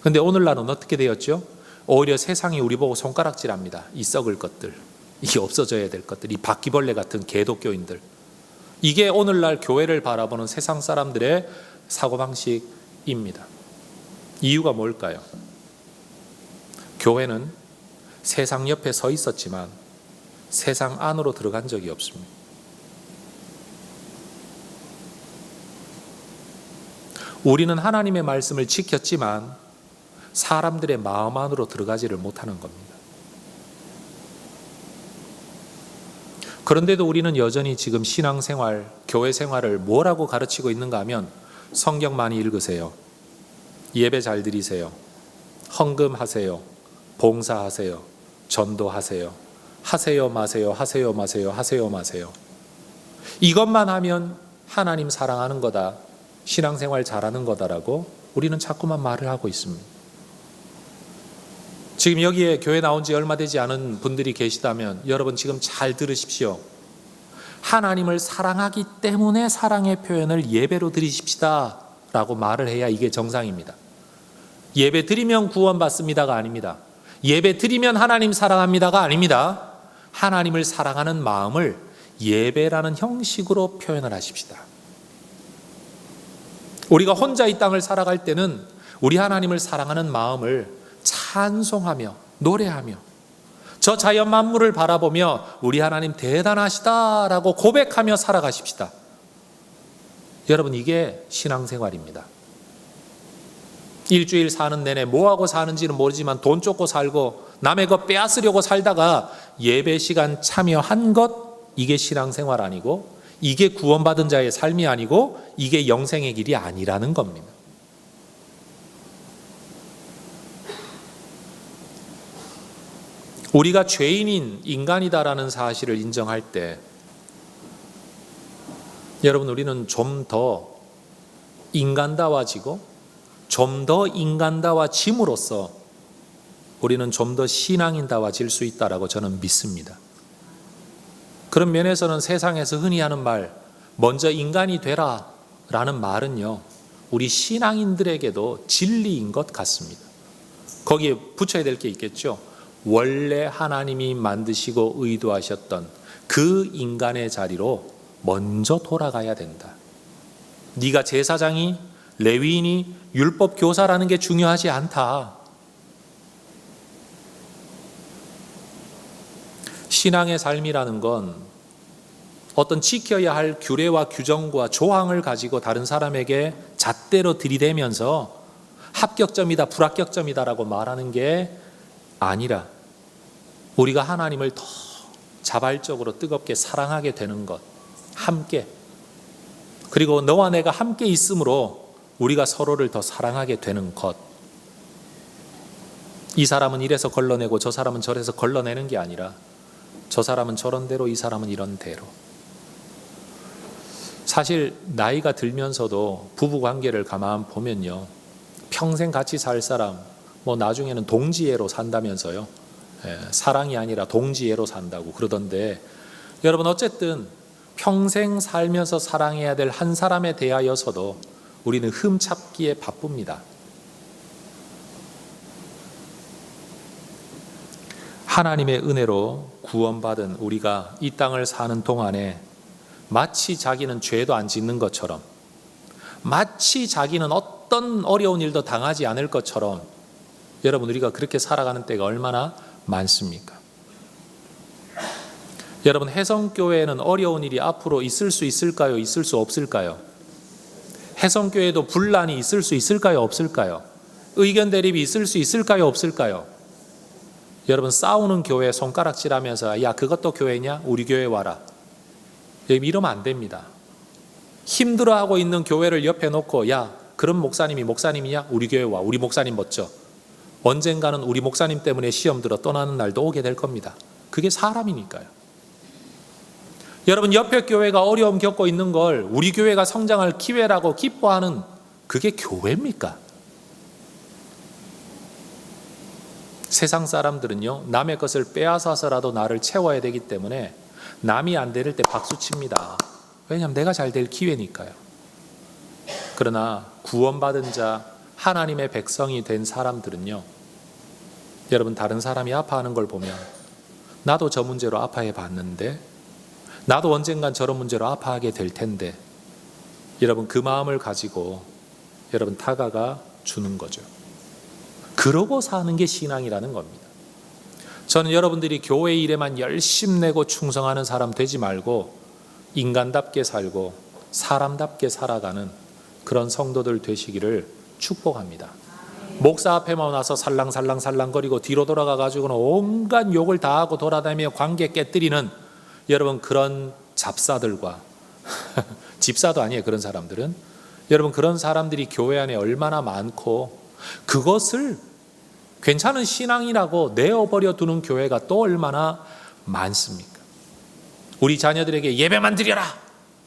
그런데 오늘날은 어떻게 되었죠? 오히려 세상이 우리 보고 손가락질합니다. 이 썩을 것들, 이게 없어져야 될 것들, 이 바퀴벌레 같은 개독교인들. 이게 오늘날 교회를 바라보는 세상 사람들의 사고방식입니다. 이유가 뭘까요? 교회는 세상 옆에 서 있었지만 세상 안으로 들어간 적이 없습니다. 우리는 하나님의 말씀을 지켰지만 사람들의 마음 안으로 들어가지를 못하는 겁니다. 그런데도 우리는 여전히 지금 신앙생활, 교회 생활을 뭐라고 가르치고 있는가 하면 성경 많이 읽으세요, 예배 잘 드리세요, 헌금하세요, 봉사하세요, 전도하세요, 하세요 마세요, 하세요 마세요, 하세요 마세요. 이것만 하면 하나님 사랑하는 거다, 신앙생활 잘하는 거다라고 우리는 자꾸만 말을 하고 있습니다. 지금 여기에 교회 나온 지 얼마 되지 않은 분들이 계시다면 여러분 지금 잘 들으십시오. 하나님을 사랑하기 때문에 사랑의 표현을 예배로 드리십시다 라고 말을 해야 이게 정상입니다. 예배 드리면 구원받습니다가 아닙니다. 예배 드리면 하나님 사랑합니다가 아닙니다. 하나님을 사랑하는 마음을 예배라는 형식으로 표현을 하십시다. 우리가 혼자 이 땅을 살아갈 때는 우리 하나님을 사랑하는 마음을 찬송하며 노래하며 저 자연 만물을 바라보며 우리 하나님 대단하시다라고 고백하며 살아가십시다. 여러분, 이게 신앙생활입니다. 일주일 사는 내내 뭐하고 사는지는 모르지만 돈 쫓고 살고 남의 것 빼앗으려고 살다가 예배 시간 참여한 것, 이게 신앙생활 아니고, 이게 구원받은 자의 삶이 아니고, 이게 영생의 길이 아니라는 겁니다. 우리가 죄인인 인간이다라는 사실을 인정할 때 여러분, 우리는 좀 더 인간다워지고 좀 더 인간다워짐으로써 우리는 좀 더 신앙인다워질 수 있다라고 저는 믿습니다. 그런 면에서는 세상에서 흔히 하는 말, 먼저 인간이 되라 라는 말은요, 우리 신앙인들에게도 진리인 것 같습니다. 거기에 붙여야 될 게 있겠죠. 원래 하나님이 만드시고 의도하셨던 그 인간의 자리로 먼저 돌아가야 된다. 네가 제사장이, 레위인이, 율법 교사라는 게 중요하지 않다. 신앙의 삶이라는 건 어떤 지켜야 할 규례와 규정과 조항을 가지고 다른 사람에게 잣대로 들이대면서 합격점이다, 불합격점이다라고 말하는 게 아니라 우리가 하나님을 더 자발적으로 뜨겁게 사랑하게 되는 것, 함께, 그리고 너와 내가 함께 있으므로 우리가 서로를 더 사랑하게 되는 것. 이 사람은 이래서 걸러내고 저 사람은 저래서 걸러내는 게 아니라 저 사람은 저런 대로 이 사람은 이런 대로. 사실 나이가 들면서도 부부관계를 가만 보면요, 평생 같이 살 사람, 나중에는 동지애로 산다면서요. 사랑이 아니라 동지애로 산다고 그러던데, 여러분 어쨌든 평생 살면서 사랑해야 될 한 사람에 대하여서도 우리는 흠잡기에 바쁩니다. 하나님의 은혜로 구원받은 우리가 이 땅을 사는 동안에 마치 자기는 죄도 안 짓는 것처럼, 마치 자기는 어떤 어려운 일도 당하지 않을 것처럼, 여러분 우리가 그렇게 살아가는 때가 얼마나 많습니까? 여러분, 혜성교회에는 어려운 일이 앞으로 있을 수 있을까요? 있을 수 없을까요? 혜성교회도 분란이 있을 수 있을까요? 없을까요? 의견 대립이 있을 수 있을까요? 없을까요? 여러분, 싸우는 교회 손가락질하면서 야 그것도 교회냐? 우리 교회 와라. 이러면 안 됩니다. 힘들어하고 있는 교회를 옆에 놓고 야 그런 목사님이 목사님이냐? 우리 교회 와. 우리 목사님 멋져. 언젠가는 우리 목사님 때문에 시험 들어 떠나는 날도 오게 될 겁니다. 그게 사람이니까요. 여러분, 옆에 교회가 어려움 겪고 있는 걸 우리 교회가 성장할 기회라고 기뻐하는 그게 교회입니까? 세상 사람들은요, 남의 것을 빼앗아서라도 나를 채워야 되기 때문에 남이 안 될 때 박수 칩니다. 왜냐하면 내가 잘 될 기회니까요. 그러나 구원받은 자, 하나님의 백성이 된 사람들은요, 여러분 다른 사람이 아파하는 걸 보면 나도 저 문제로 아파해 봤는데, 나도 언젠간 저런 문제로 아파하게 될 텐데, 여러분 그 마음을 가지고 여러분 다가가 주는 거죠. 그러고 사는 게 신앙이라는 겁니다. 저는 여러분들이 교회 일에만 열심 내고 충성하는 사람 되지 말고 인간답게 살고 사람답게 살아가는 그런 성도들 되시기를 축복합니다. 목사 앞에만 와서 살랑살랑거리고 뒤로 돌아가가지고는 온갖 욕을 다 하고 돌아다니며 관계 깨뜨리는 여러분 그런 잡사들과 집사도 아니에요. 그런 사람들은, 여러분 그런 사람들이 교회 안에 얼마나 많고, 그것을 괜찮은 신앙이라고 내어버려 두는 교회가 또 얼마나 많습니까? 우리 자녀들에게 예배만 드려라,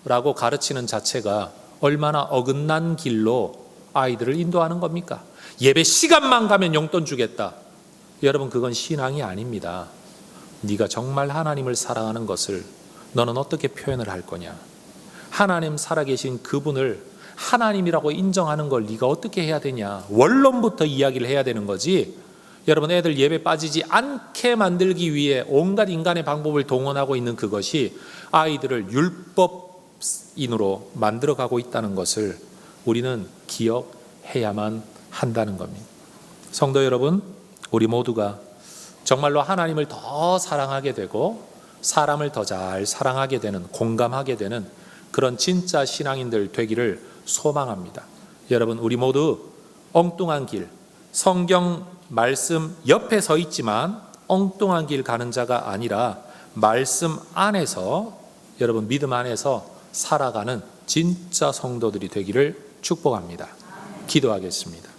라고 가르치는 자체가 얼마나 어긋난 길로 아이들을 인도하는 겁니까? 예배 시간만 가면 용돈 주겠다. 여러분, 그건 신앙이 아닙니다. 네가 정말 하나님을 사랑하는 것을 너는 어떻게 표현을 할 거냐? 하나님 살아계신 그분을 하나님이라고 인정하는 걸 네가 어떻게 해야 되냐? 원론부터 이야기를 해야 되는 거지. 여러분, 애들 예배 빠지지 않게 만들기 위해 온갖 인간의 방법을 동원하고 있는 그것이 아이들을 율법인으로 만들어가고 있다는 것을 우리는 기억해야만 한다는 겁니다. 성도 여러분, 우리 모두가 정말로 하나님을 더 사랑하게 되고 사람을 더 잘 사랑하게 되는, 공감하게 되는 그런 진짜 신앙인들 되기를 소망합니다. 여러분, 우리 모두 엉뚱한 길, 성경 말씀 옆에 서 있지만 엉뚱한 길 가는 자가 아니라 말씀 안에서, 여러분 믿음 안에서 살아가는 진짜 성도들이 되기를 축복합니다. 기도하겠습니다.